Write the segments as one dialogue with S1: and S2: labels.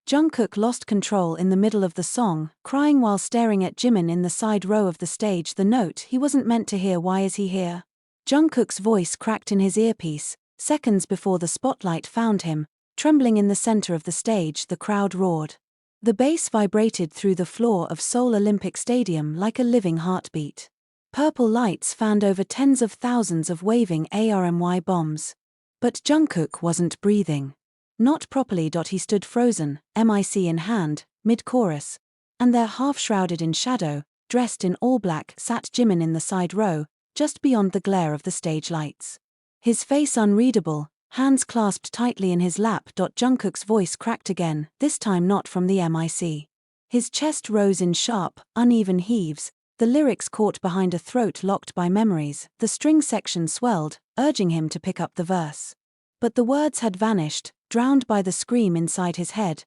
S1: Jungkook lost control in the middle of the song, crying while staring at Jimin in the side row of the stage. The note he wasn't meant to hear. Why is he here? Jungkook's voice cracked in his earpiece, seconds before the spotlight found him, trembling in the center of the stage. The crowd roared. The bass vibrated through the floor of Seoul Olympic Stadium like a living heartbeat. Purple lights fanned over tens of thousands of waving ARMY bombs. But Jungkook wasn't breathing. Not properly. He stood frozen, mic in hand, mid-chorus. And there, half-shrouded in shadow, dressed in all black, sat Jimin in the side row, just beyond the glare of the stage lights. His face unreadable, hands clasped tightly in his lap. Jungkook's voice cracked again, this time not from the mic. His chest rose in sharp, uneven heaves, the lyrics caught behind a throat locked by memories. The string section swelled, urging him to pick up the verse. But the words had vanished, drowned by the scream inside his head.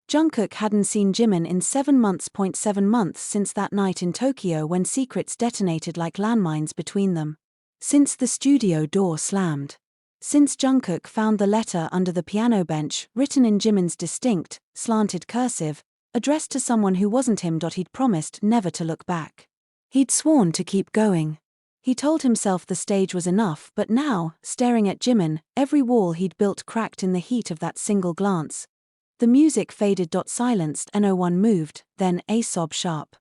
S1: Jungkook hadn't seen Jimin in 7 months. 7 months since that night in Tokyo when secrets detonated like landmines between them. Since the studio door slammed. Since Jungkook found the letter under the piano bench, written in Jimin's distinct, slanted cursive, addressed to someone who wasn't him. He'd promised never to look back. He'd sworn to keep going. He told himself the stage was enough, but now, staring at Jimin, every wall he'd built cracked in the heat of that single glance. The music faded. Silenced. No one moved, then a sob sharp.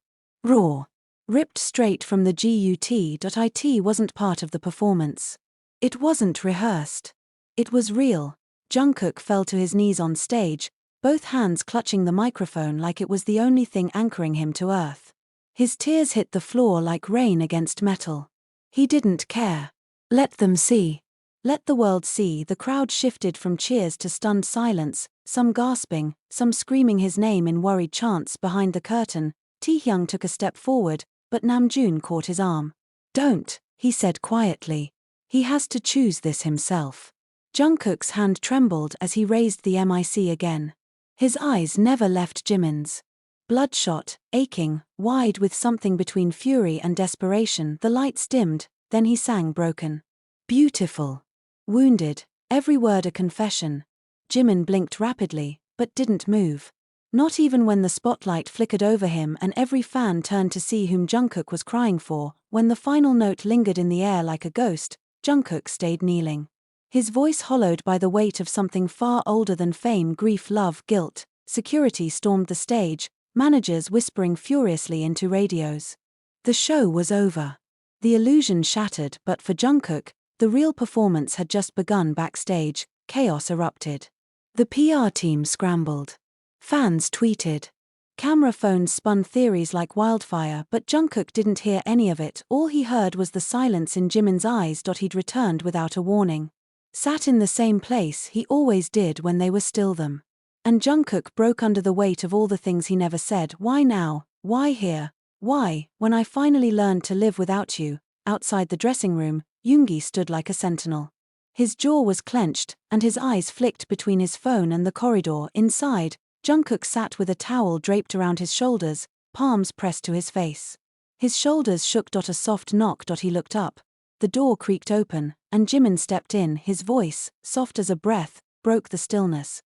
S1: Raw. Ripped straight from the gut. It wasn't part of the performance. It wasn't rehearsed. It was real. Jungkook fell to his knees on stage, both hands clutching the microphone like it was the only thing anchoring him to earth. His tears hit the floor like rain against metal. He didn't care. Let them see. Let the world see. The crowd shifted from cheers to stunned silence, some gasping, some screaming his name in worried chants. Behind the curtain, Taehyung took a step forward, but Namjoon caught his arm. Don't, he said quietly. He has to choose this himself. Jungkook's hand trembled as he raised the mic again. His eyes never left Jimin's. Bloodshot, aching, wide with something between fury and desperation. The lights dimmed, then he sang broken. Beautiful. Wounded, every word a confession. Jimin blinked rapidly, but didn't move. Not even when the spotlight flickered over him and every fan turned to see whom Jungkook was crying for. When the final note lingered in the air like a ghost, Jungkook stayed kneeling. His voice hollowed by the weight of something far older than fame, grief, love, guilt. Security stormed the stage, managers whispering furiously into radios. The show was over. The illusion shattered, but for Jungkook, the real performance had just begun. Backstage, chaos erupted. The PR team scrambled. Fans tweeted. Camera phones spun theories like wildfire, but Jungkook didn't hear any of it. All he heard was the silence in Jimin's eyes. He'd returned without a warning. Sat in the same place he always did when they were still them. And Jungkook broke under the weight of all the things he never said. Why now? Why here? Why, when I finally learned to live without you? Outside the dressing room, Yoongi stood like a sentinel. His jaw was clenched, and his eyes flicked between his phone and the corridor. Inside, Jungkook sat with a towel draped around his shoulders, palms pressed to his face. His shoulders shook. A soft knock. He looked up. The door creaked open, and Jimin stepped in. His voice, soft as a breath, broke the stillness.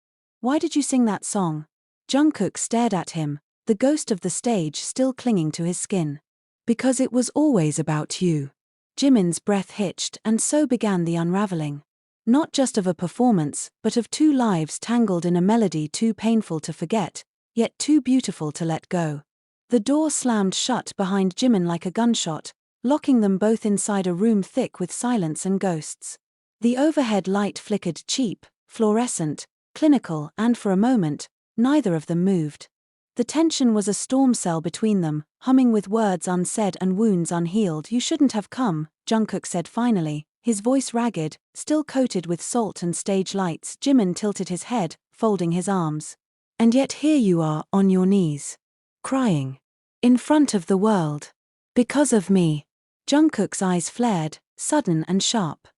S1: Why did you sing that song? Jungkook stared at him, the ghost of the stage still clinging to his skin. Because it was always about you. Jimin's breath hitched, and so began the unraveling. Not just of a performance, but of two lives tangled in a melody too painful to forget, yet too beautiful to let go. The door slammed shut behind Jimin like a gunshot, locking them both inside a room thick with silence and ghosts. The overhead light flickered cheap, fluorescent, clinical, and for a moment, neither of them moved. The tension was a storm cell between them, humming with words unsaid and wounds unhealed. You shouldn't have come, Jungkook said finally, his voice ragged, still coated with salt and stage lights. Jimin tilted his head, folding his arms. And yet here you are, on your knees. Crying. In front of the world. Because of me. Jungkook's eyes flared, sudden and sharp.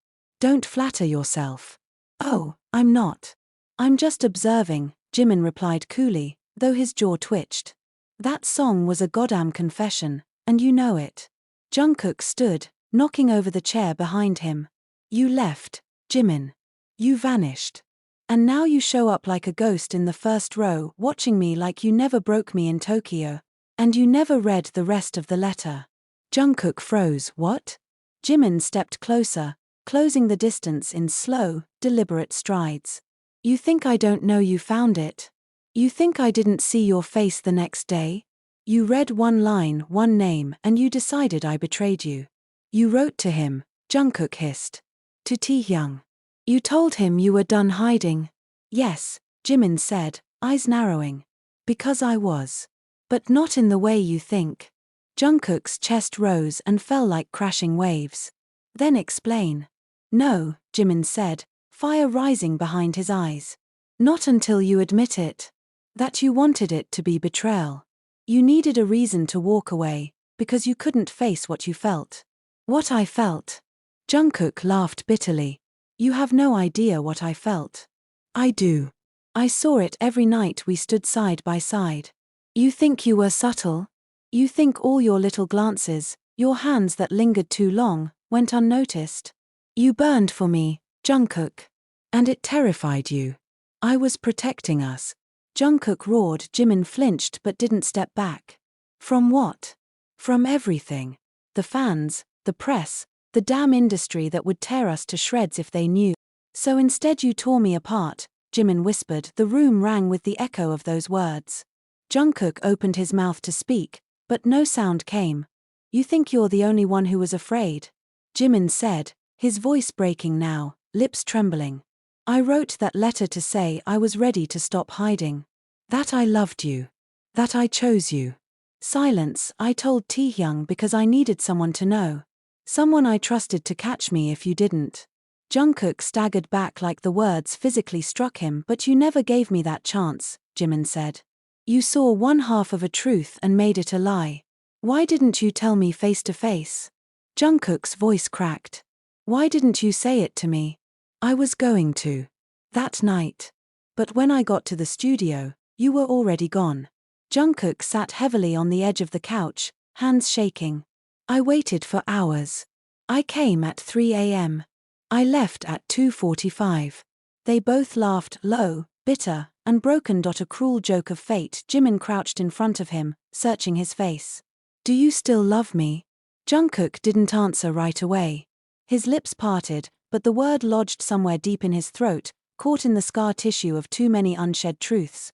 S1: Don't flatter yourself. Oh, I'm not. I'm just observing, Jimin replied coolly, though his jaw twitched. That song was a goddamn confession, and you know it. Jungkook stood, knocking over the chair behind him. You left, Jimin. You vanished. And now you show up like a ghost in the first row, watching me like you never broke me in Tokyo. And you never read the rest of the letter. Jungkook froze. What? Jimin stepped closer, closing the distance in slow, deliberate strides. You think I don't know you found it? You think I didn't see your face the next day? You read one line, one name, and you decided I betrayed you. You wrote to him, Jungkook hissed. To Taehyung. You told him you were done hiding. Yes, Jimin said, eyes narrowing. Because I was. But not in the way you think. Jungkook's chest rose and fell like crashing waves. Then explain. No, Jimin said, fire rising behind his eyes. Not until you admit it. That you wanted it to be betrayal. You needed a reason to walk away, because you couldn't face what you felt. What I felt? Jungkook laughed bitterly. You have no idea what I felt. I do. I saw it every night we stood side by side. You think you were subtle? You think all your little glances, your hands that lingered too long, went unnoticed? You burned for me, Jungkook. And it terrified you. I was protecting us. Jungkook roared. Jimin flinched but didn't step back. From what? From everything. The fans, the press, the damn industry that would tear us to shreds if they knew. So instead you tore me apart, Jimin whispered. The room rang with the echo of those words. Jungkook opened his mouth to speak, but no sound came. You think you're the only one who was afraid? Jimin said, his voice breaking now, lips trembling. I wrote that letter to say I was ready to stop hiding. That I loved you. That I chose you. Silence, I told Taehyung because I needed someone to know. Someone I trusted to catch me if you didn't. Jungkook staggered back like the words physically struck him. But you never gave me that chance, Jimin said. You saw one half of a truth and made it a lie. Why didn't you tell me face to face? Jungkook's voice cracked. Why didn't you say it to me? I was going to. That night. But when I got to the studio, you were already gone. Jungkook sat heavily on the edge of the couch, hands shaking. I waited for hours. I came at 3 a.m. I left at 2:45. They both laughed, low, bitter, and broken. A cruel joke of fate. Jimin crouched in front of him, searching his face. Do you still love me? Jungkook didn't answer right away. His lips parted, but the word lodged somewhere deep in his throat, caught in the scar tissue of too many unshed truths.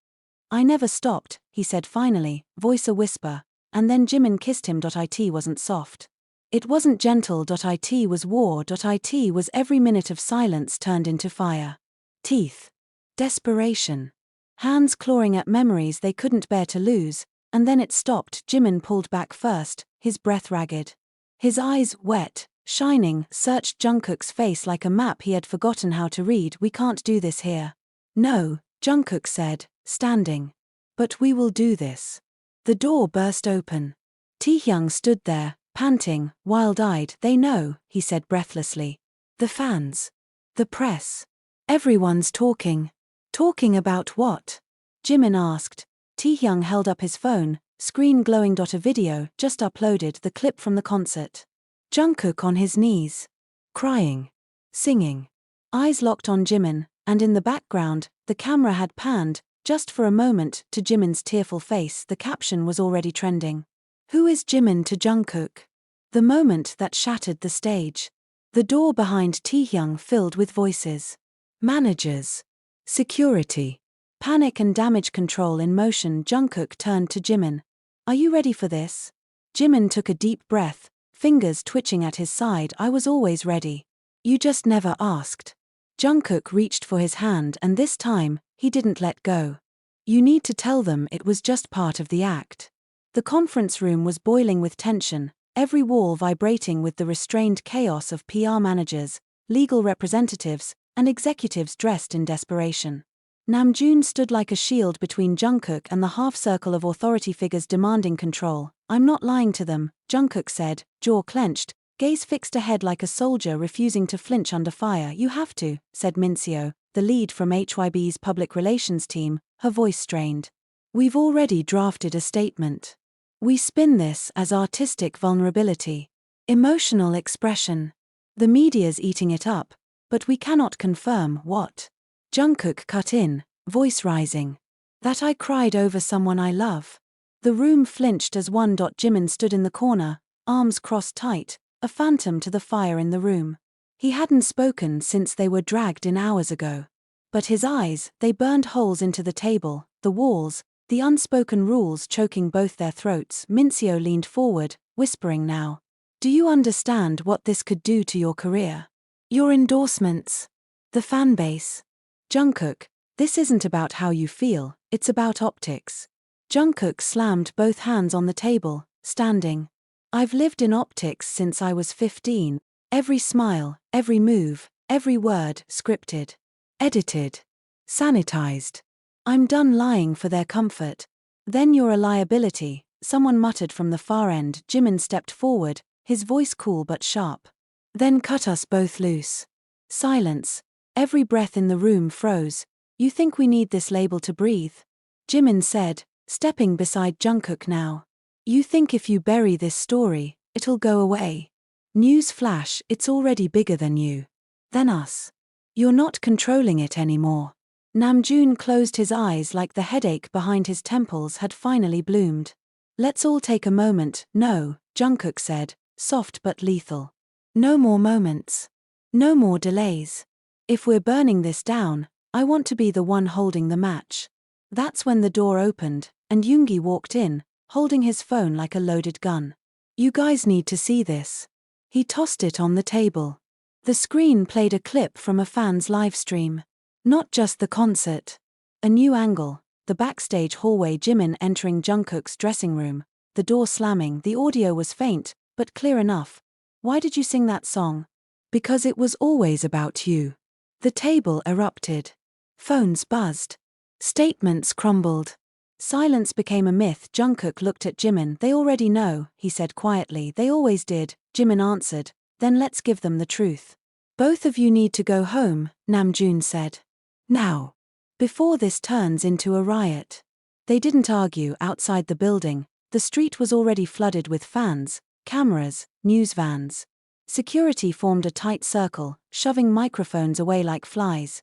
S1: I never stopped, he said finally, voice a whisper, and then Jimin kissed him. It wasn't soft. It wasn't gentle. It was war. It was every minute of silence turned into fire. Teeth. Desperation. Hands clawing at memories they couldn't bear to lose, and then it stopped. Jimin pulled back first, his breath ragged. His eyes, wet, shining, searched Jungkook's face like a map he had forgotten how to read. We can't do this here. No, Jungkook said, standing. But we will do this. The door burst open. Taehyung stood there, panting, wild-eyed. They know, he said breathlessly. The fans. The press. Everyone's talking. Talking about what? Jimin asked. Taehyung held up his phone, screen glowing. A video just uploaded, the clip from the concert. Jungkook on his knees. Crying. Singing. Eyes locked on Jimin, and in the background, the camera had panned, just for a moment, to Jimin's tearful face. The caption was already trending. Who is Jimin to Jungkook? The moment that shattered the stage. The door behind Taehyung filled with voices. Managers. Security. Panic and damage control in motion. Jungkook turned to Jimin. Are you ready for this? Jimin took a deep breath, fingers twitching at his side. I was always ready. You just never asked. Jungkook reached for his hand, and this time, he didn't let go. You need to tell them it was just part of the act. The conference room was boiling with tension, every wall vibrating with the restrained chaos of PR managers, legal representatives, and executives dressed in desperation. Namjoon stood like a shield between Jungkook and the half-circle of authority figures demanding control. I'm not lying to them, Jungkook said, jaw clenched, gaze fixed ahead like a soldier refusing to flinch under fire. You have to, said Minseo, the lead from HYB's public relations team, her voice strained. We've already drafted a statement. We spin this as artistic vulnerability. Emotional expression. The media's eating it up, but we cannot confirm what. Jungkook cut in, voice rising. That I cried over someone I love. The room flinched as Jimin stood in the corner, arms crossed tight, a phantom to the fire in the room. He hadn't spoken since they were dragged in hours ago. But his eyes, they burned holes into the table, the walls, the unspoken rules choking both their throats. Mincio leaned forward, whispering now. Do you understand what this could do to your career? Your endorsements? The fanbase? Jungkook, this isn't about how you feel, it's about optics. Jungkook slammed both hands on the table, standing. I've lived in optics since I was 15. Every smile, every move, every word scripted, edited, sanitized. I'm done lying for their comfort. Then you're a liability, someone muttered from the far end. Jimin stepped forward, his voice cool but sharp. Then cut us both loose. Silence. Every breath in the room froze. You think we need this label to breathe? Jimin said, stepping beside Jungkook now. You think if you bury this story, it'll go away? News flash, it's already bigger than you. Than us. You're not controlling it anymore. Namjoon closed his eyes like the headache behind his temples had finally bloomed. Let's all take a moment. No, Jungkook said, soft but lethal. No more moments. No more delays. If we're burning this down, I want to be the one holding the match. That's when the door opened, and Yoongi walked in, holding his phone like a loaded gun. You guys need to see this. He tossed it on the table. The screen played a clip from a fan's livestream. Not just the concert. A new angle, the backstage hallway, Jimin entering Jungkook's dressing room, the door slamming. The audio was faint, but clear enough. Why did you sing that song? Because it was always about you. The table erupted. Phones buzzed. Statements crumbled. Silence became a myth. Jungkook looked at Jimin. They already know, he said quietly. They always did, Jimin answered. Then let's give them the truth. Both of you need to go home, Namjoon said. Now. Before this turns into a riot. They didn't argue outside the building. The street was already flooded with fans, cameras, news vans. Security formed a tight circle, shoving microphones away like flies.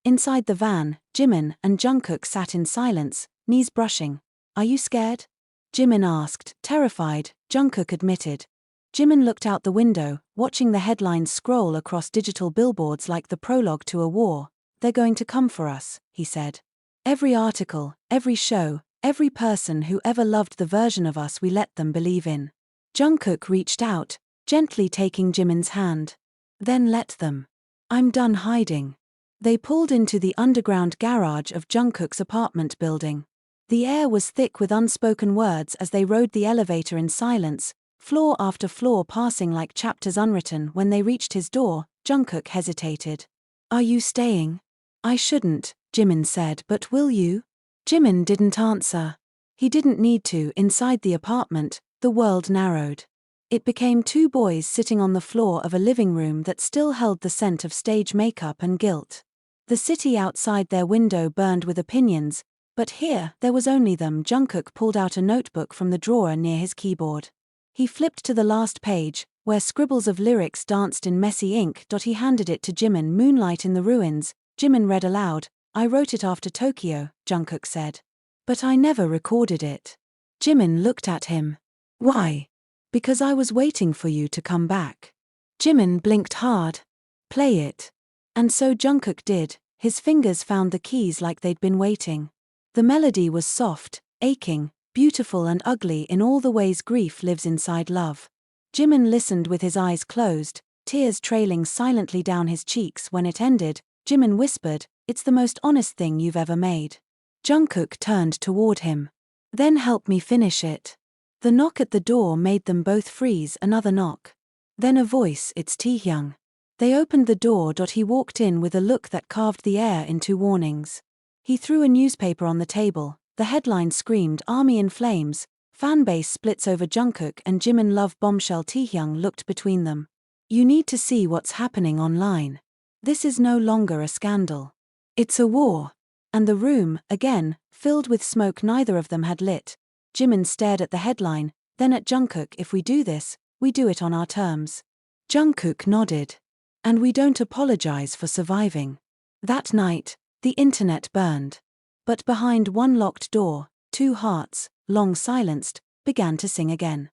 S1: Inside the van, Jimin and Jungkook sat in silence, knees brushing. Are you scared? Jimin asked, terrified. Jungkook admitted. Jimin looked out the window, watching the headlines scroll across digital billboards like the prologue to a war. They're going to come for us, he said. Every article, every show, every person who ever loved the version of us we let them believe in. Jungkook reached out, gently taking Jimin's hand. Then let them. I'm done hiding. They pulled into the underground garage of Jungkook's apartment building. The air was thick with unspoken words as they rode the elevator in silence, floor after floor passing like chapters unwritten. When they reached his door, Jungkook hesitated. Are you staying? I shouldn't, Jimin said, but will you? Jimin didn't answer. He didn't need to. Inside the apartment, the world narrowed. It became two boys sitting on the floor of a living room that still held the scent of stage makeup and guilt. The city outside their window burned with opinions, but here there was only them. Jungkook pulled out a notebook from the drawer near his keyboard. He flipped to the last page, where scribbles of lyrics danced in messy ink. He handed it to Jimin. Moonlight in the ruins. Jimin read aloud. I wrote it after Tokyo, Jungkook said. But I never recorded it. Jimin looked at him. Why? Because I was waiting for you to come back. Jimin blinked hard. Play it. And so Jungkook did. His fingers found the keys like they'd been waiting. The melody was soft, aching, beautiful and ugly in all the ways grief lives inside love. Jimin listened with his eyes closed, tears trailing silently down his cheeks. When it ended, Jimin whispered, it's the most honest thing you've ever made. Jungkook turned toward him. Then help me finish it. The knock at the door made them both freeze. Another knock. Then a voice, it's Taehyung. They opened the door. He walked in with a look that carved the air into warnings. He threw a newspaper on the table. The headline screamed, Army in Flames, Fanbase splits over Jungkook and Jimin love bombshell. Taehyung looked between them. You need to see what's happening online. This is no longer a scandal. It's a war. And the room, again, filled with smoke neither of them had lit. Jimin stared at the headline, then at Jungkook. If we do this, we do it on our terms. Jungkook nodded. And we don't apologize for surviving. That night, The internet burned. But behind one locked door, two hearts, long silenced, began to sing again.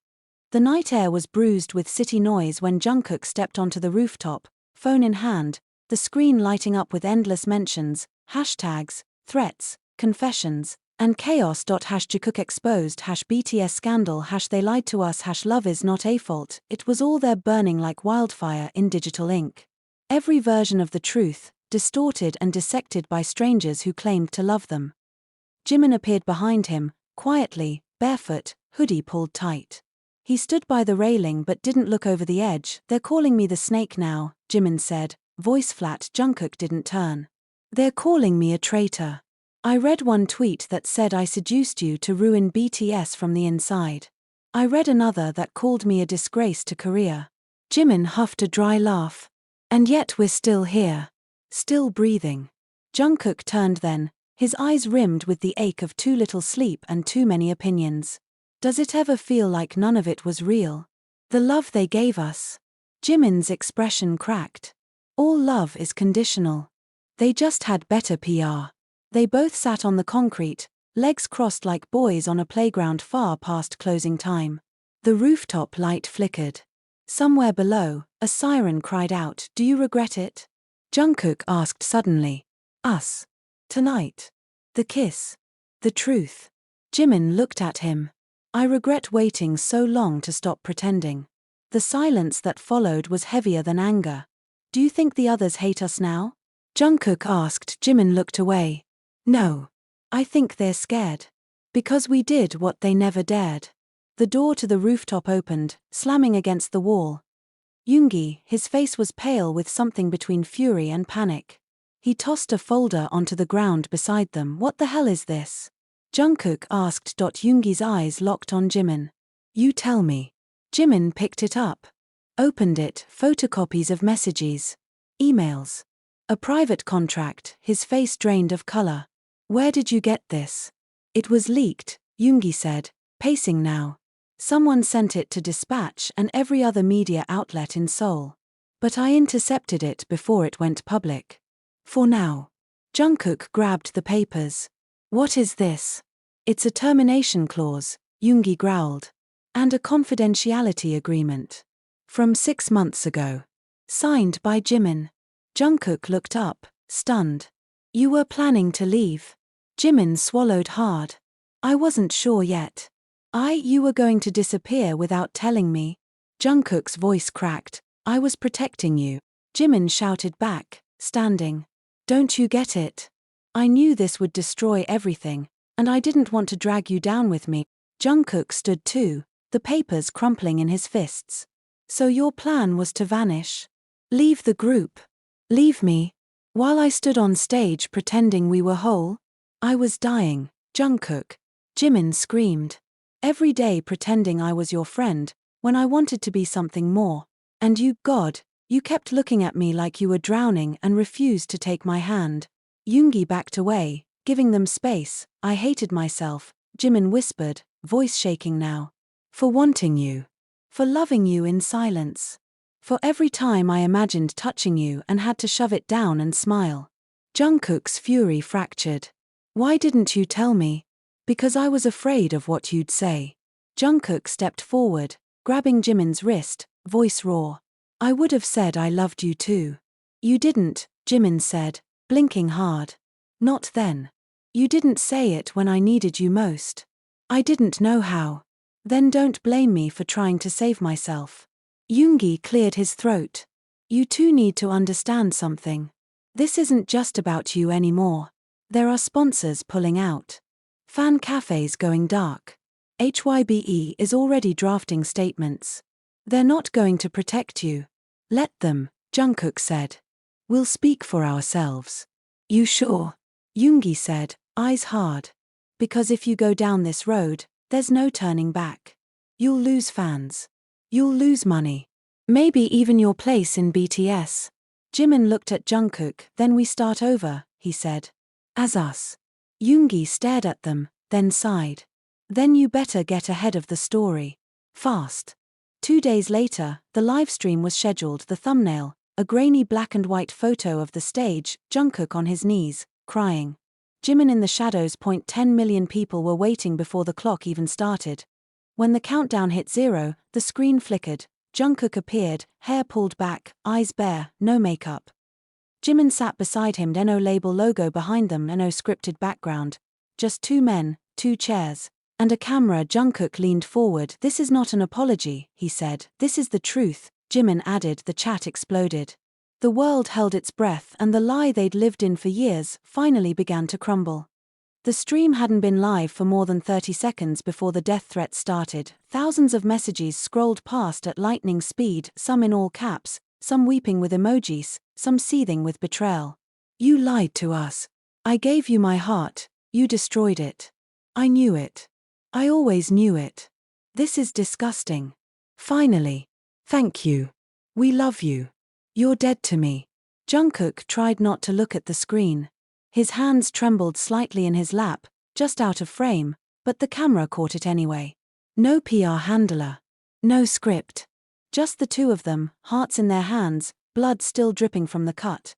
S1: The night air was bruised with city noise when Jungkook stepped onto the rooftop, phone in hand, the screen lighting up with endless mentions, hashtags, threats, confessions, and chaos. #Jungkook exposed, #BTS scandal, #they lied to us, #love is not a fault. It was all there burning like wildfire in digital ink. Every version of the truth, distorted and dissected by strangers who claimed to love them. Jimin appeared behind him, quietly, barefoot, hoodie pulled tight. He stood by the railing but didn't look over the edge. "They're calling me the snake now," Jimin said, voice flat. Jungkook didn't turn. "They're calling me a traitor. I read one tweet that said I seduced you to ruin BTS from the inside. I read another that called me a disgrace to Korea." Jimin huffed a dry laugh. "And yet we're still here. Still breathing." Jungkook turned then, his eyes rimmed with the ache of too little sleep and too many opinions. "Does it ever feel like none of it was real? The love they gave us?" Jimin's expression cracked. "All love is conditional. They just had better PR." They both sat on the concrete, legs crossed like boys on a playground far past closing time. The rooftop light flickered. Somewhere below, a siren cried out, "Do you regret it?" Jungkook asked suddenly. "Us? Tonight? The kiss? The truth?" Jimin looked at him. "I regret waiting so long to stop pretending." The silence that followed was heavier than anger. "Do you think the others hate us now?" Jungkook asked. Jimin looked away. "No. I think they're scared. Because we did what they never dared." The door to the rooftop opened, slamming against the wall. Yoongi, his face was pale with something between fury and panic. He tossed a folder onto the ground beside them. "What the hell is this?" Jungkook asked. Yoongi's eyes locked on Jimin. "You tell me." Jimin picked it up. Opened it. Photocopies of messages. Emails. A private contract. His face drained of color. "Where did you get this?" "It was leaked," Yoongi said, pacing now. "Someone sent it to Dispatch and every other media outlet in Seoul. But I intercepted it before it went public. For now." Jungkook grabbed the papers. "What is this?" "It's a termination clause," Yoongi growled. "And a confidentiality agreement. From 6 months ago. Signed by Jimin." Jungkook looked up, stunned. "You were planning to leave?" Jimin swallowed hard. "I wasn't sure yet." You were going to disappear without telling me?" Jungkook's voice cracked. "I was protecting you." Jimin shouted back, standing. "Don't you get it? I knew this would destroy everything, and I didn't want to drag you down with me." Jungkook stood too, the papers crumpling in his fists. "So your plan was to vanish? Leave the group? Leave me? While I stood on stage pretending we were whole? I was dying, Jungkook." Jimin screamed. "Every day pretending I was your friend, when I wanted to be something more. And you, God, you kept looking at me like you were drowning and refused to take my hand." Yoongi backed away, giving them space. "I hated myself," Jimin whispered, voice shaking now. "For wanting you. For loving you in silence. For every time I imagined touching you and had to shove it down and smile." Jungkook's fury fractured. "Why didn't you tell me?" "Because I was afraid of what you'd say." Jungkook stepped forward, grabbing Jimin's wrist, voice raw. "I would have said I loved you too." "You didn't," Jimin said, blinking hard. "Not then. You didn't say it when I needed you most. I didn't know how. Then don't blame me for trying to save myself." Yoongi cleared his throat. "You two need to understand something. This isn't just about you anymore. There are sponsors pulling out. Fan cafes going dark. HYBE is already drafting statements. They're not going to protect you. Let them," Jungkook said. "We'll speak for ourselves." "You sure?" Yoongi said, eyes hard. "Because if you go down this road, there's no turning back. You'll lose fans. You'll lose money. Maybe even your place in BTS." Jimin looked at Jungkook. "Then we start over," he said. "As us." Yoongi stared at them, then sighed. "Then you better get ahead of the story. Fast." 2 days later, the livestream was scheduled. The thumbnail, a grainy black and white photo of the stage, Jungkook on his knees, crying. Jimin in the shadows. 10 million people were waiting before the clock even started. When the countdown hit 0, the screen flickered. Jungkook appeared, hair pulled back, eyes bare, no makeup. Jimin sat beside him, no label logo behind them, no scripted background. Just 2 men, 2 chairs, and a camera. Jungkook leaned forward. "This is not an apology," he said. "This is the truth," Jimin added. The chat exploded. The world held its breath, and the lie they'd lived in for years finally began to crumble. The stream hadn't been live for more than 30 seconds before the death threats started. Thousands of messages scrolled past at lightning speed, some in all caps, some weeping with emojis, some seething with betrayal. "You lied to us. I gave you my heart, you destroyed it. I knew it. I always knew it. This is disgusting. Finally. Thank you. We love you. You're dead to me." Jungkook tried not to look at the screen. His hands trembled slightly in his lap, just out of frame, but the camera caught it anyway. No PR handler. No script. Just the 2 of them, hearts in their hands, blood still dripping from the cut.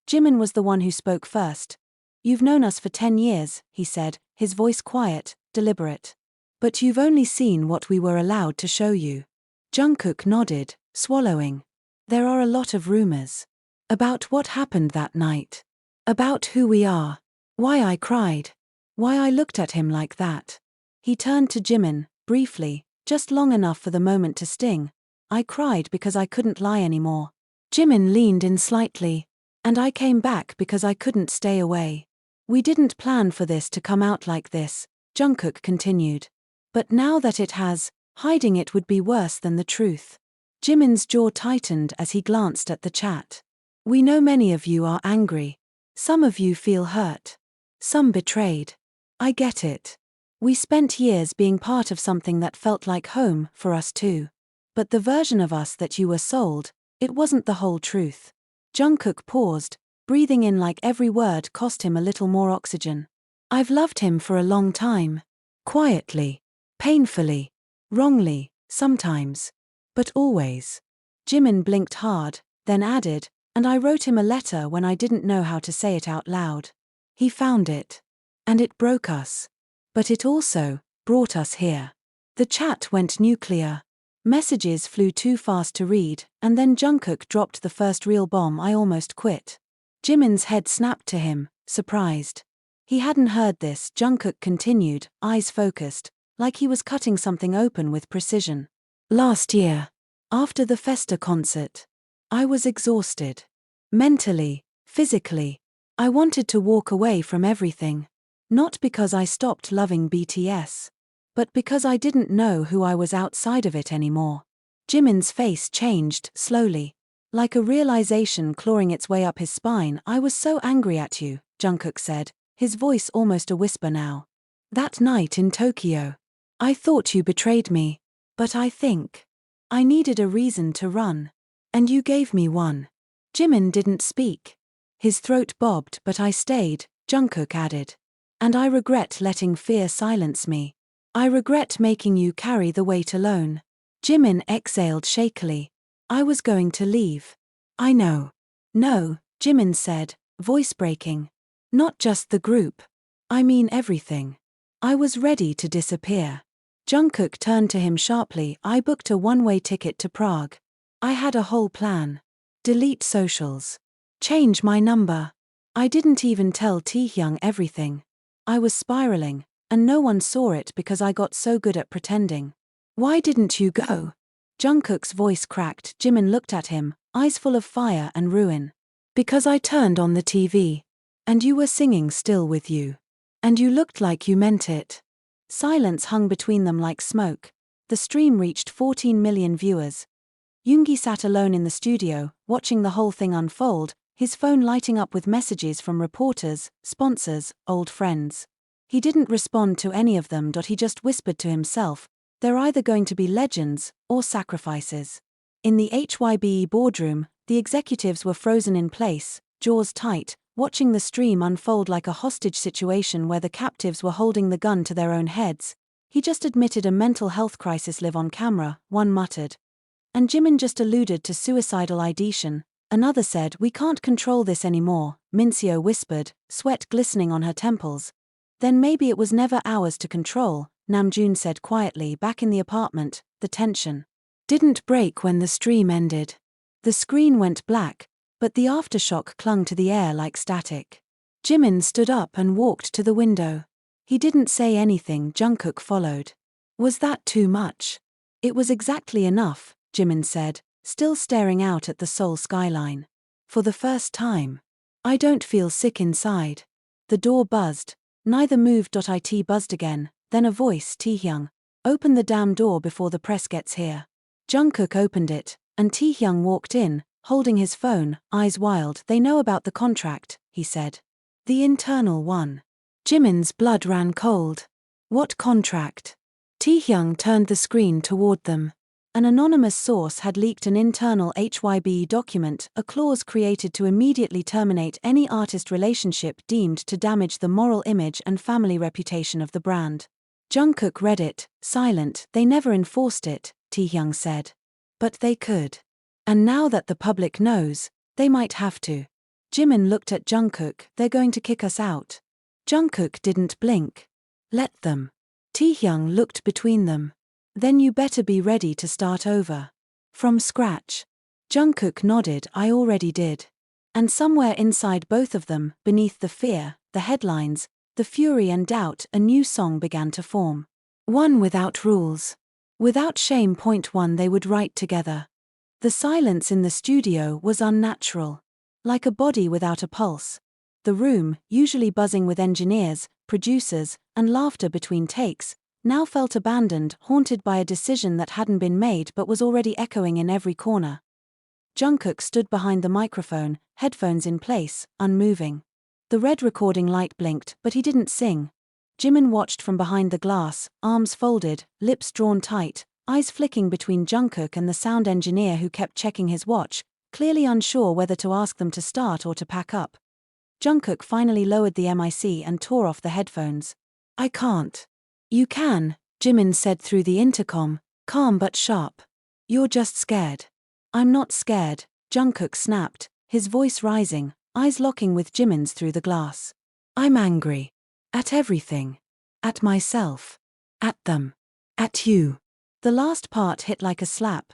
S1: Jimin was the one who spoke first. "You've known us for 10 years, he said, his voice quiet, deliberate. "But you've only seen what we were allowed to show you." Jungkook nodded, swallowing. "There are a lot of rumors. About what happened that night. About who we are. Why I cried. Why I looked at him like that." He turned to Jimin, briefly, just long enough for the moment to sting. "I cried because I couldn't lie anymore." Jimin leaned in slightly. "And I came back because I couldn't stay away. We didn't plan for this to come out like this," Jungkook continued. "But now that it has, hiding it would be worse than the truth." Jimin's jaw tightened as he glanced at the chat. "We know many of you are angry. Some of you feel hurt. Some betrayed. I get it. We spent years being part of something that felt like home for us too. But the version of us that you were sold, it wasn't the whole truth." Jungkook paused, breathing in like every word cost him a little more oxygen. "I've loved him for a long time. Quietly. Painfully. Wrongly, sometimes. But always." Jimin blinked hard, then added, "And I wrote him a letter when I didn't know how to say it out loud. He found it. And it broke us. But it also brought us here." The chat went nuclear. Messages flew too fast to read, and then Jungkook dropped the first real bomb: "I almost quit." Jimin's head snapped to him, surprised. He hadn't heard this. Jungkook continued, eyes focused, like he was cutting something open with precision. "Last year, after the Festa concert, I was exhausted. Mentally, physically. I wanted to walk away from everything. Not because I stopped loving BTS. But because I didn't know who I was outside of it anymore." Jimin's face changed, slowly. Like a realization clawing its way up his spine. "I was so angry at you," Jungkook said, his voice almost a whisper now. "That night in Tokyo. I thought you betrayed me. But I think I needed a reason to run. And you gave me one." Jimin didn't speak. His throat bobbed. "But I stayed," Jungkook added. "And I regret letting fear silence me. I regret making you carry the weight alone." Jimin exhaled shakily. "I was going to leave. I know." "No," Jimin said, voice breaking. "Not just the group. I mean everything. I was ready to disappear." Jungkook turned to him sharply. "I booked a one-way ticket to Prague. I had a whole plan. Delete socials. Change my number. I didn't even tell Taehyung everything. I was spiraling, and no one saw it because I got so good at pretending." "Why didn't you go?" Jungkook's voice cracked. Jimin looked at him, eyes full of fire and ruin. "Because I turned on the TV. And you were singing Still With You. And you looked like you meant it." Silence hung between them like smoke. The stream reached 14 million viewers. Yoongi sat alone in the studio, watching the whole thing unfold, his phone lighting up with messages from reporters, sponsors, old friends. He didn't respond to any of them. He just whispered to himself, "They're either going to be legends or sacrifices." In the HYBE boardroom, the executives were frozen in place, jaws tight, watching the stream unfold like a hostage situation where the captives were holding the gun to their own heads. "He just admitted a mental health crisis live on camera," one muttered. "And Jimin just alluded to suicidal ideation," another said. "We can't control this anymore, Minseo whispered, sweat glistening on her temples. Then maybe it was never ours to control, Namjoon said quietly. Back in the apartment, the tension didn't break when the stream ended. The screen went black, but the aftershock clung to the air like static. Jimin stood up and walked to the window. He didn't say anything. Jungkook followed. Was that too much? It was exactly enough, Jimin said, still staring out at the Seoul skyline. For the first time. I don't feel sick inside. The door buzzed. Neither moved. It buzzed again, then a voice. Taehyung, open the damn door before the press gets here. Jungkook opened it, and Taehyung walked in, holding his phone, eyes wild. They know about the contract, he said. The internal one. Jimin's blood ran cold. What contract? Taehyung turned the screen toward them. An anonymous source had leaked an internal HYB document, a clause created to immediately terminate any artist relationship deemed to damage the moral image and family reputation of the brand. Jungkook read it, silent. They never enforced it, Taehyung said. But they could. And now that the public knows, they might have to. Jimin looked at Jungkook. They're going to kick us out. Jungkook didn't blink. Let them. Taehyung looked between them. Then you better be ready to start over. From scratch. Jungkook nodded. I already did. And somewhere inside both of them, beneath the fear, the headlines, the fury and doubt, a new song began to form. One without rules. Without shame. One they would write together. The silence in the studio was unnatural. Like a body without a pulse. The room, usually buzzing with engineers, producers, and laughter between takes, now felt abandoned, haunted by a decision that hadn't been made but was already echoing in every corner. Jungkook stood behind the microphone, headphones in place, unmoving. The red recording light blinked, but he didn't sing. Jimin watched from behind the glass, arms folded, lips drawn tight, eyes flicking between Jungkook and the sound engineer who kept checking his watch, clearly unsure whether to ask them to start or to pack up. Jungkook finally lowered the mic and tore off the headphones. I can't. You can, Jimin said through the intercom, calm but sharp. You're just scared. I'm not scared, Jungkook snapped, his voice rising, eyes locking with Jimin's through the glass. I'm angry. At everything. At myself. At them. At you. The last part hit like a slap.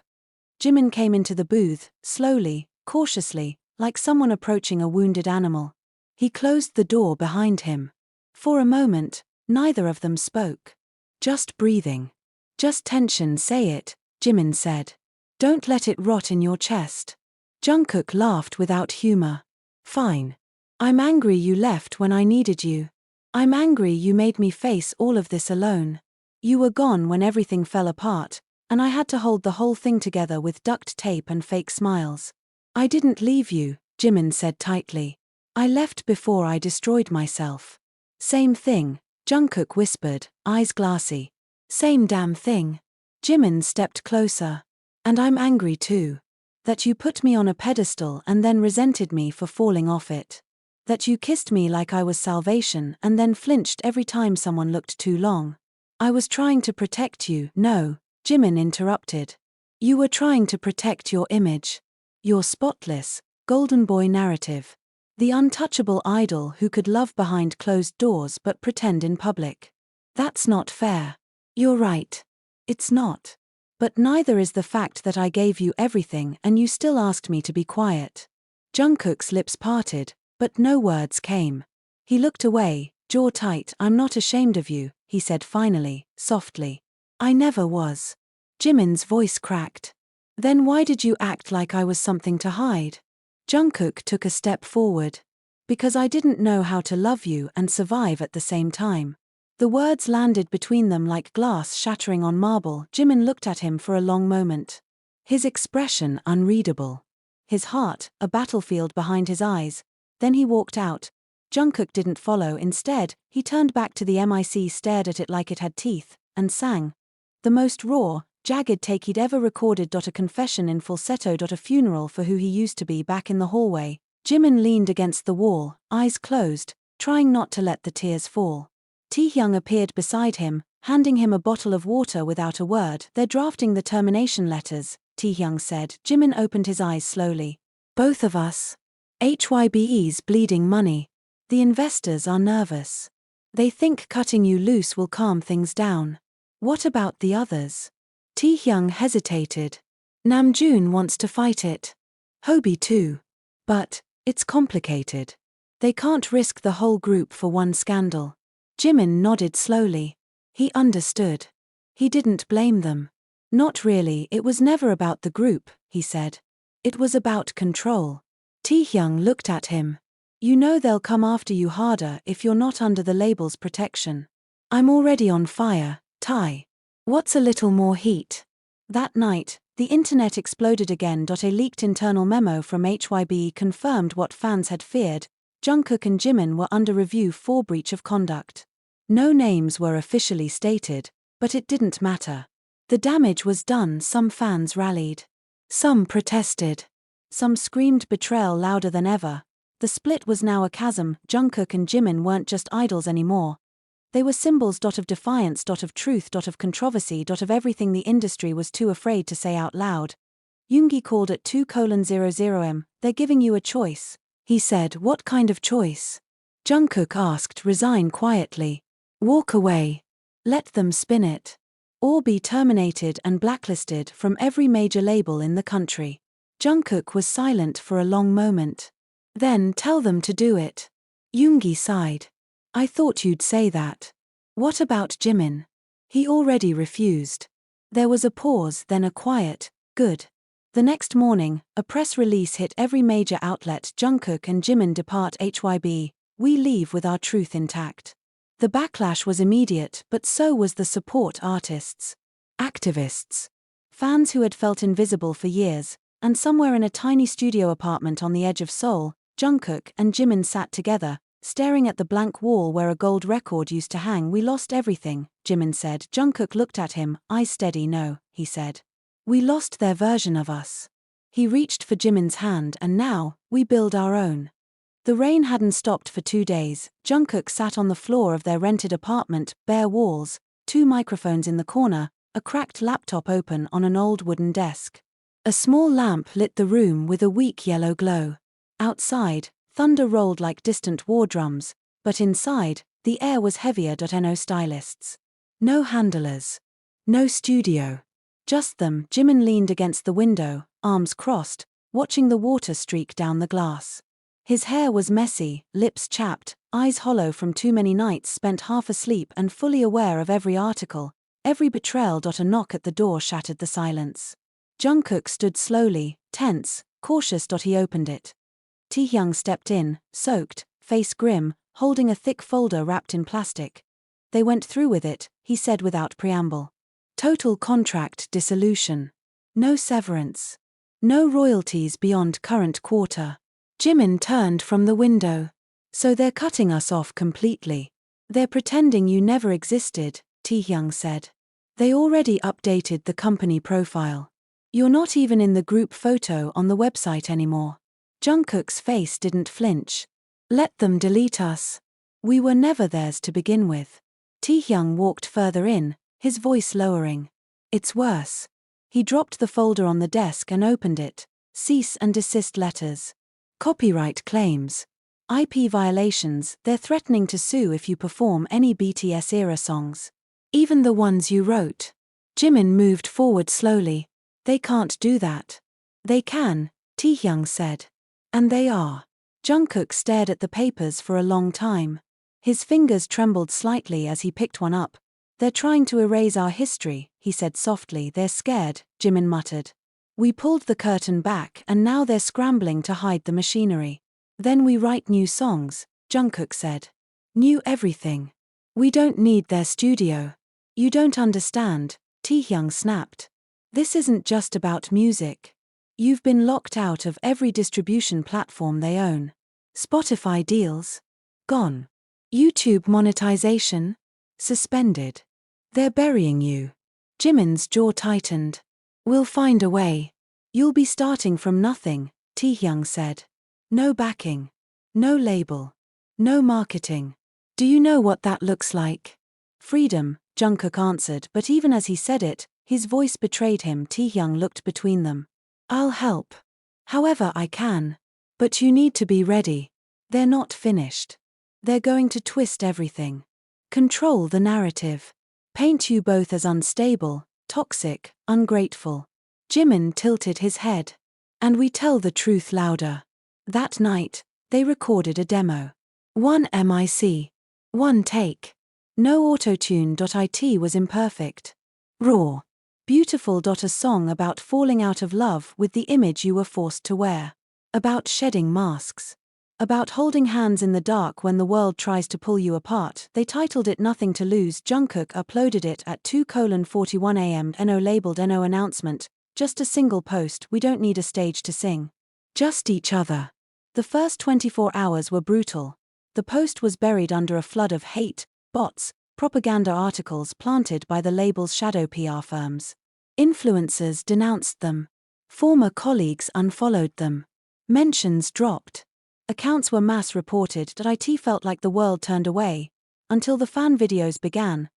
S1: Jimin came into the booth, slowly, cautiously, like someone approaching a wounded animal. He closed the door behind him. For a moment, neither of them spoke. Just breathing. Just tension. Say it, Jimin said. Don't let it rot in your chest. Jungkook laughed without humor. Fine. I'm angry you left when I needed you. I'm angry you made me face all of this alone. You were gone when everything fell apart, and I had to hold the whole thing together with duct tape and fake smiles. I didn't leave you, Jimin said tightly. I left before I destroyed myself. Same thing, Jungkook whispered, eyes glassy. Same damn thing. Jimin stepped closer. And I'm angry too. That you put me on a pedestal and then resented me for falling off it. That you kissed me like I was salvation and then flinched every time someone looked too long. I was trying to protect you. No, Jimin interrupted. You were trying to protect your image. Your spotless, golden boy narrative. The untouchable idol who could love behind closed doors but pretend in public. That's not fair. You're right. It's not. But neither is the fact that I gave you everything and you still asked me to be quiet. Jungkook's lips parted, but no words came. He looked away, jaw tight. I'm not ashamed of you, he said finally, softly. I never was. Jimin's voice cracked. Then why did you act like I was something to hide? Jungkook took a step forward. Because I didn't know how to love you and survive at the same time. The words landed between them like glass shattering on marble. Jimin looked at him for a long moment. His expression unreadable. His heart, a battlefield behind his eyes. Then he walked out. Jungkook didn't follow. Instead, he turned back to the mic, stared at it like it had teeth, and sang. The most raw, jagged take he'd ever recorded. A confession in falsetto. A funeral for who he used to be. Back in the hallway, Jimin leaned against the wall, eyes closed, trying not to let the tears fall. Taehyung appeared beside him, handing him a bottle of water without a word. They're drafting the termination letters, Taehyung said. Jimin opened his eyes slowly. Both of us? HYBE's bleeding money. The investors are nervous. They think cutting you loose will calm things down. What about the others? Taehyung hesitated. Namjoon wants to fight it. Hobi too. But it's complicated. They can't risk the whole group for one scandal. Jimin nodded slowly. He understood. He didn't blame them. Not really, it was never about the group, he said. It was about control. Taehyung looked at him. You know they'll come after you harder if you're not under the label's protection. I'm already on fire, Tae. What's a little more heat? That night, the internet exploded again. A leaked internal memo from HYBE confirmed what fans had feared. Jungkook and Jimin were under review for breach of conduct. No names were officially stated, but it didn't matter. The damage was done. Some fans rallied. Some protested. Some screamed betrayal louder than ever. The split was now a chasm. Jungkook and Jimin weren't just idols anymore. They were symbols of defiance, of truth, of controversy, of everything the industry was too afraid to say out loud. Yoongi called it 2:00M. They're giving you a choice. He said, what kind of choice? Jungkook asked, resign quietly. Walk away. Let them spin it. Or be terminated and blacklisted from every major label in the country. Jungkook was silent for a long moment. Then tell them to do it. Yoongi sighed. I thought you'd say that. What about Jimin? He already refused. There was a pause, then a quiet, good. The next morning, a press release hit every major outlet. Jungkook and Jimin depart HYBE. We leave with our truth intact. The backlash was immediate, but so was the support. Artists, activists, fans who had felt invisible for years, and somewhere in a tiny studio apartment on the edge of Seoul, Jungkook and Jimin sat together, staring at the blank wall where a gold record used to hang. We lost everything, Jimin said. Jungkook looked at him, eyes steady. No, he said. We lost their version of us. He reached for Jimin's hand. And now, we build our own. The rain hadn't stopped for 2 days. Jungkook sat on the floor of their rented apartment, bare walls, 2 microphones in the corner, a cracked laptop open on an old wooden desk. A small lamp lit the room with a weak yellow glow. Outside, thunder rolled like distant war drums, but inside, the air was heavier. No stylists. No handlers. No studio. Just them. Jimin leaned against the window, arms crossed, watching the water streak down the glass. His hair was messy, lips chapped, eyes hollow from too many nights spent half asleep and fully aware of every article, every betrayal. A knock at the door shattered the silence. Jungkook stood slowly, tense, cautious. He opened it. Taehyung stepped in, soaked, face grim, holding a thick folder wrapped in plastic. They went through with it, he said without preamble. Total contract dissolution. No severance. No royalties beyond current quarter. Jimin turned from the window. So they're cutting us off completely. They're pretending you never existed, Taehyung said. They already updated the company profile. You're not even in the group photo on the website anymore. Jungkook's face didn't flinch. Let them delete us. We were never theirs to begin with. Taehyung walked further in, his voice lowering. It's worse. He dropped the folder on the desk and opened it. Cease and desist letters. Copyright claims. IP violations. They're threatening to sue if you perform any BTS-era songs. Even the ones you wrote. Jimin moved forward slowly. They can't do that. They can, Taehyung said. And they are. Jungkook stared at the papers for a long time. His fingers trembled slightly as he picked one up. They're trying to erase our history, he said softly. They're scared, Jimin muttered. We pulled the curtain back and now they're scrambling to hide the machinery. Then we write new songs, Jungkook said. New everything. We don't need their studio. You don't understand, Taehyung snapped. This isn't just about music. You've been locked out of every distribution platform they own. Spotify deals? Gone. YouTube monetization? Suspended. They're burying you. Jimin's jaw tightened. We'll find a way. You'll be starting from nothing, Taehyung said. No backing. No label. No marketing. Do you know what that looks like? Freedom, Jungkook answered, but even as he said it, his voice betrayed him. Taehyung looked between them. I'll help. However I can. But you need to be ready. They're not finished. They're going to twist everything. Control the narrative. Paint you both as unstable, toxic, ungrateful. Jimin tilted his head. And we tell the truth louder. That night, they recorded a demo. 1 mic. 1 take. No autotune. It was imperfect. Raw. Beautiful. A song about falling out of love with the image you were forced to wear. About shedding masks. About holding hands in the dark when the world tries to pull you apart. They titled it Nothing to Lose. Jungkook uploaded it at 2:41 am. No labeled no announcement, just a single post. We don't need a stage to sing. Just each other. The first 24 hours were brutal. The post was buried under a flood of hate, bots, propaganda articles planted by the label's shadow PR firms. Influencers denounced them. Former colleagues unfollowed them. Mentions dropped. Accounts were mass reported. It felt like the world turned away. Until the fan videos began.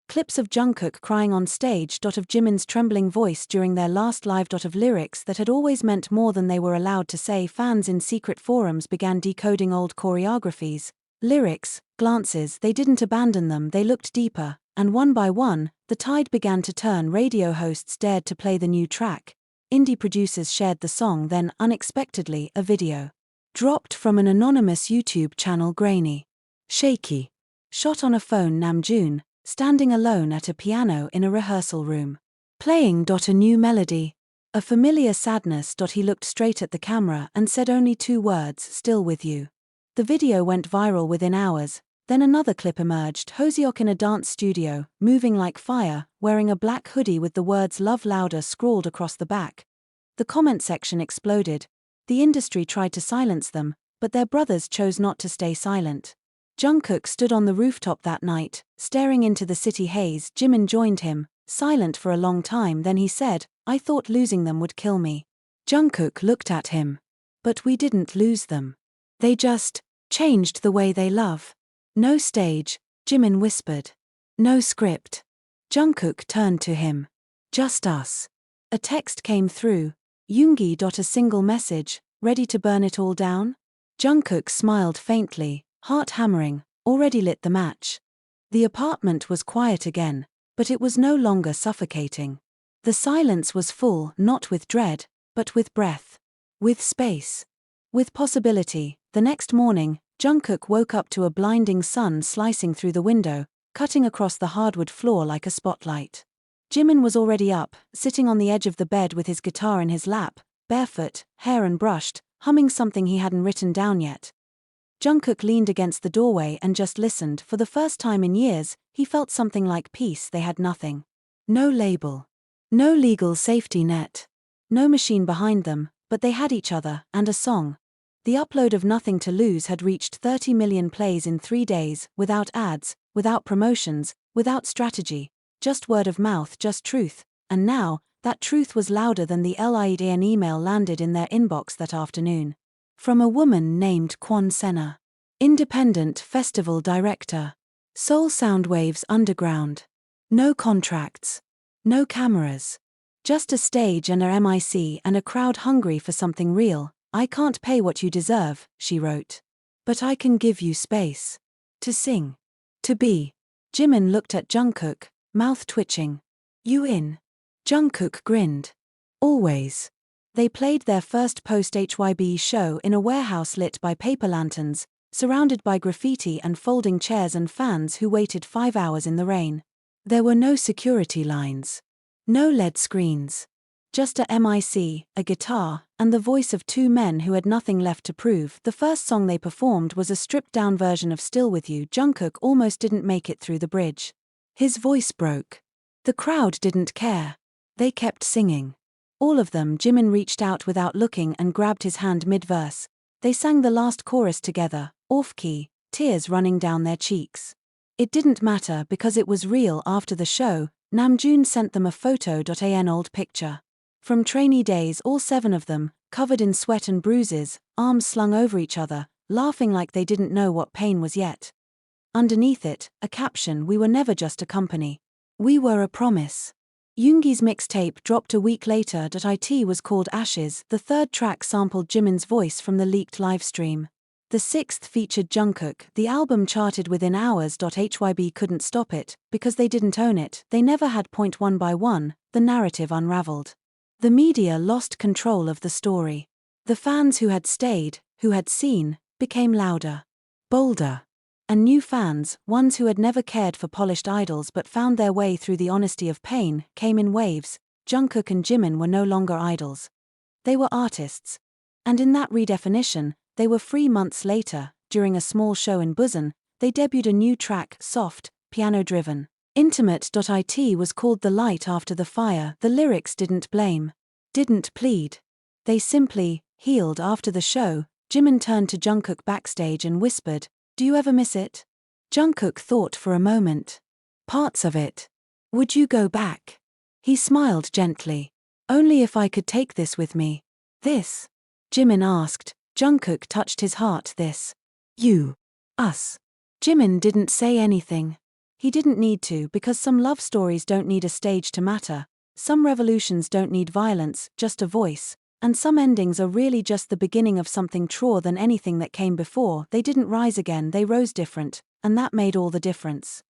S1: Clips of Jungkook crying on stage. Of Jimin's trembling voice during their last live. Of lyrics that had always meant more than they were allowed to say. Fans in secret forums began decoding old choreographies. Lyrics, glances. They didn't abandon them, they looked deeper, and one by one, the tide began to turn. Radio hosts dared to play the new track. Indie producers shared the song. Then, unexpectedly, a video dropped from an anonymous YouTube channel. Grainy. Shaky. Shot on a phone. Namjoon, standing alone at a piano in a rehearsal room. Playing. A new melody. A familiar sadness. He looked straight at the camera and said only 2 words, "Still with you." The video went viral within hours. Then another clip emerged. Hoseok in a dance studio, moving like fire, wearing a black hoodie with the words "Love Louder" scrawled across the back. The comment section exploded. The industry tried to silence them, but their brothers chose not to stay silent. Jungkook stood on the rooftop that night, staring into the city haze. Jimin joined him, silent for a long time. Then he said, "I thought losing them would kill me." Jungkook looked at him. "But we didn't lose them. They just changed the way they love." "No stage," Jimin whispered. "No script." Jungkook turned to him. "Just us." A text came through. "Yoongi. A single message, ready to burn it all down?" Jungkook smiled faintly, heart hammering, already lit the match. The apartment was quiet again, but it was no longer suffocating. The silence was full, not with dread, but with breath. With space. With possibility. The next morning, Jungkook woke up to a blinding sun slicing through the window, cutting across the hardwood floor like a spotlight. Jimin was already up, sitting on the edge of the bed with his guitar in his lap, barefoot, hair unbrushed, humming something he hadn't written down yet. Jungkook leaned against the doorway and just listened. For the first time in years, he felt something like peace. They had nothing. No label. No legal safety net. No machine behind them, but they had each other, and a song. The upload of Nothing to Lose had reached 30 million plays in 3 days, without ads, without promotions, without strategy, just word of mouth, just truth, and now, that truth was louder than the lead. An email landed in their inbox that afternoon. From a woman named Kwon Senna. Independent festival director. Seoul Soundwaves Underground. No contracts. No cameras. Just a stage and a mic and a crowd hungry for something real. "I can't pay what you deserve," she wrote. "But I can give you space. To sing. To be." Jimin looked at Jungkook, mouth twitching. "You in?" Jungkook grinned. "Always." They played their first post-HYB show in a warehouse lit by paper lanterns, surrounded by graffiti and folding chairs and fans who waited 5 hours in the rain. There were no security lines. No LED screens. Just a mic, a guitar, and the voice of 2 men who had nothing left to prove. The first song they performed was a stripped-down version of Still With You. Jungkook almost didn't make it through the bridge. His voice broke. The crowd didn't care. They kept singing. All of them. Jimin reached out without looking and grabbed his hand mid-verse. They sang the last chorus together, off-key, tears running down their cheeks. It didn't matter because it was real. After the show, Namjoon sent them a photo. An old picture. From trainee days, all 7 of them, covered in sweat and bruises, arms slung over each other, laughing like they didn't know what pain was yet. Underneath it, a caption: "We were never just a company. We were a promise. Yoongi's mixtape dropped a week later. It was called Ashes. The third track sampled Jimin's voice from the leaked livestream. The sixth featured Jungkook. The album charted within hours. HYB couldn't stop it, because they didn't own it. They never had. One by one, the narrative unraveled. The media lost control of the story. The fans who had stayed, who had seen, became louder, bolder. And new fans, ones who had never cared for polished idols but found their way through the honesty of pain, came in waves. Jungkook and Jimin were no longer idols. They were artists. And in that redefinition, they were free. Months later, during a small show in Busan, they debuted a new track, soft, piano-driven, intimate. It was called The Light After the Fire. The lyrics didn't blame, didn't plead. They simply healed. After the show, Jimin turned to Jungkook backstage and whispered, "Do you ever miss it?" Jungkook thought for a moment. "Parts of it. Would you go back?" He smiled gently. "Only if I could take this with me." "This?" Jimin asked. Jungkook touched his heart. "This. You. Us." Jimin didn't say anything. He didn't need to, because some love stories don't need a stage to matter. Some revolutions don't need violence, just a voice. And some endings are really just the beginning of something truer than anything that came before. They didn't rise again, they rose different, and that made all the difference.